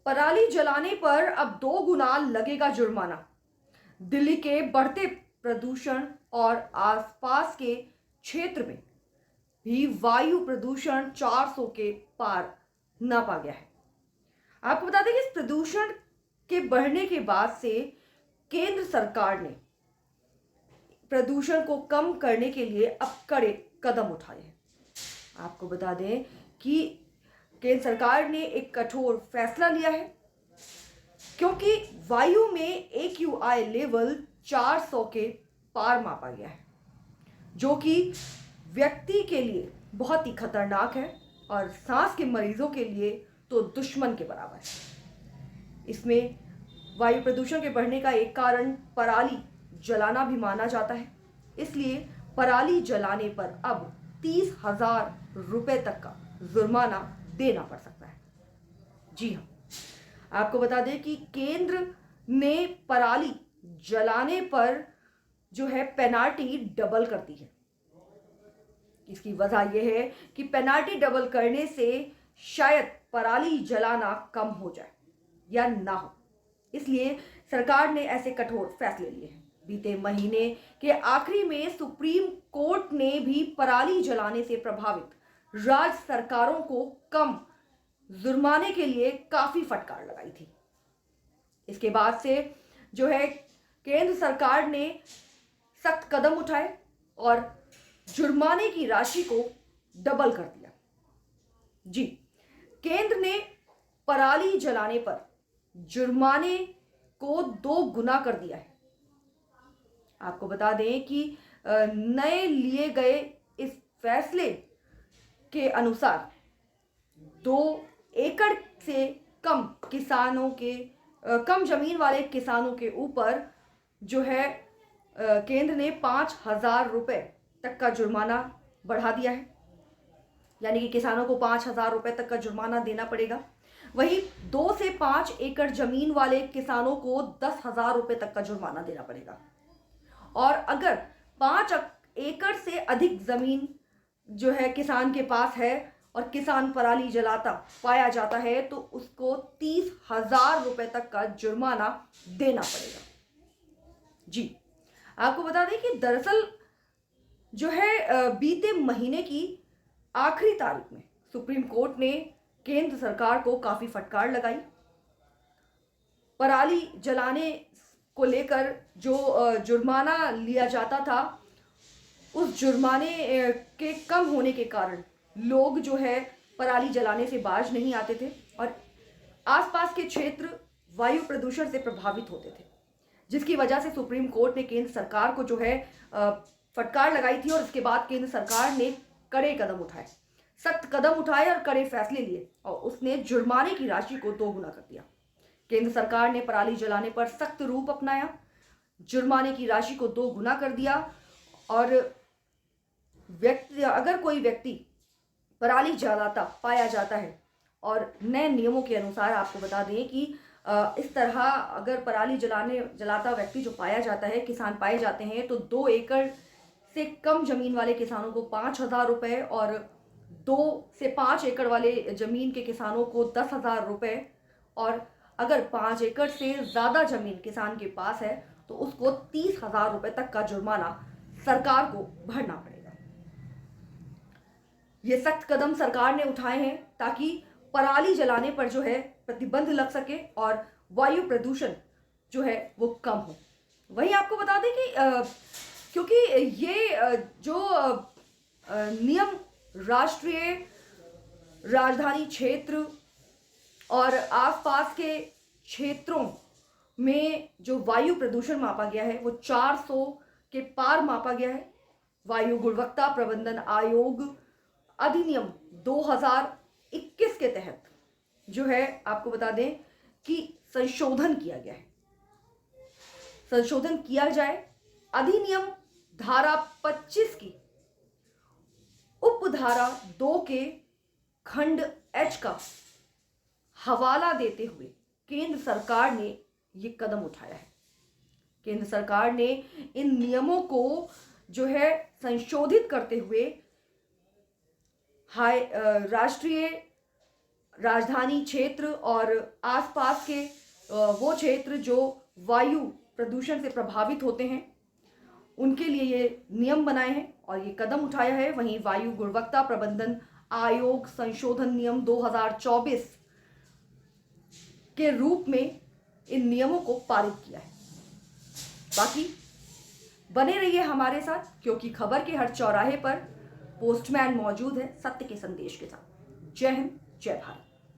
पराली जलाने पर अब 2 गुना लगेगा जुर्माना। दिल्ली के बढ़ते प्रदूषण और आसपास के क्षेत्र में भी वायु प्रदूषण 400 के पार नापा गया है। आपको बता दें कि इस प्रदूषण के बढ़ने के बाद से केंद्र सरकार ने प्रदूषण को कम करने के लिए अब कड़े कदम उठाए हैं। आपको बता दें कि केंद्र सरकार ने एक कठोर फैसला लिया है, क्योंकि वायु में AQI लेवल 400 के पार मापा गया है, जो कि व्यक्ति के लिए बहुत ही खतरनाक है और सांस के मरीजों के लिए तो दुश्मन के बराबर है। इसमें वायु प्रदूषण के बढ़ने का एक कारण पराली जलाना भी माना जाता है। इसलिए पराली जलाने पर अब 30,000 रुपए तक का जुर्माना देना पड़ सकता है। जी हाँ, आपको बता दें कि केंद्र ने पराली जलाने पर जो है पेनाल्टी डबल कर दी है। इसकी वजह यह है कि पेनाल्टी डबल करने से शायद पराली जलाना कम हो जाए या ना हो, इसलिए सरकार ने ऐसे कठोर फैसले लिए हैं। बीते महीने के आखिरी में सुप्रीम कोर्ट ने भी पराली जलाने से प्रभावित राज्य सरकारों को कम जुर्माने के लिए काफी फटकार लगाई थी। इसके बाद से जो है केंद्र सरकार ने सख्त कदम उठाए और जुर्माने की राशि को डबल कर दिया। जी, केंद्र ने पराली जलाने पर जुर्माने को 2 गुना कर दिया है। आपको बता दें कि नए लिए गए इस फैसले के अनुसार 2 एकड़ से कम किसानों के कम जमीन वाले किसानों के ऊपर जो है केंद्र ने 5,000 रुपए तक का जुर्माना बढ़ा दिया है, यानी कि किसानों को 5,000 रुपए तक का जुर्माना देना पड़ेगा। वहीं 2 से 5 एकड़ जमीन वाले किसानों को 10,000 रुपए तक का जुर्माना देना पड़ेगा। और अगर 5 एकड़ से अधिक जमीन जो है किसान के पास है और किसान पराली जलाता पाया जाता है तो उसको 30,000 रुपए तक का जुर्माना देना पड़ेगा। जी, आपको बता दें कि दरअसल जो है बीते महीने की आखिरी तारीख में सुप्रीम कोर्ट ने केंद्र सरकार को काफी फटकार लगाई। पराली जलाने को लेकर जो जुर्माना लिया जाता था, उस जुर्माने के कम होने के कारण लोग जो है पराली जलाने से बाज नहीं आते थे और आसपास के क्षेत्र वायु प्रदूषण से प्रभावित होते थे, जिसकी वजह से सुप्रीम कोर्ट ने केंद्र सरकार को जो है फटकार लगाई थी। और इसके बाद केंद्र सरकार ने कड़े कदम उठाए, सख्त कदम उठाए और कड़े फैसले लिए और उसने जुर्माने की राशि को 2 गुना कर दिया। केंद्र सरकार ने पराली जलाने पर सख्त रूप अपनाया, जुर्माने की राशि को 2 गुना कर दिया और अगर कोई व्यक्ति पराली जलाता पाया जाता है और नए नियमों के अनुसार आपको बता दें कि इस तरह अगर पराली जलाता व्यक्ति जो पाया जाता है, किसान पाए जाते हैं, तो 2 एकड़ से कम जमीन वाले किसानों को 5,000 रुपए और 2 से 5 एकड़ वाले जमीन के किसानों को 10,000 रुपए और अगर 5 एकड़ से ज्यादा जमीन किसान के पास है तो उसको 30,000 रुपए तक का जुर्माना सरकार को भरना पड़ेगा। ये सख्त कदम सरकार ने उठाए हैं ताकि पराली जलाने पर जो है प्रतिबंध लग सके और वायु प्रदूषण जो है वो कम हो। वहीं आपको बता दें कि क्योंकि ये जो नियम राष्ट्रीय राजधानी क्षेत्र और आसपास के क्षेत्रों में जो वायु प्रदूषण मापा गया है वो 400 के पार मापा गया है। वायु गुणवत्ता प्रबंधन आयोग अधिनियम 2021 के तहत जो है आपको बता दें कि संशोधन किया गया है। संशोधन किया जाए, अधिनियम धारा 25 की उपधारा 2 के खंड H का हवाला देते हुए केंद्र सरकार ने ये कदम उठाया है। केंद्र सरकार ने इन नियमों को जो है संशोधित करते हुए राष्ट्रीय राजधानी क्षेत्र और आसपास के वो क्षेत्र जो वायु प्रदूषण से प्रभावित होते हैं उनके लिए ये नियम बनाए हैं और ये कदम उठाया है। वहीं वायु गुणवत्ता प्रबंधन आयोग संशोधन नियम 2024 के रूप में इन नियमों को पारित किया है। बाकी बने रहिए हमारे साथ, क्योंकि खबर के हर चौराहे पर पोस्टमैन मौजूद है सत्य के संदेश के साथ। जय हिंद, जय भारत।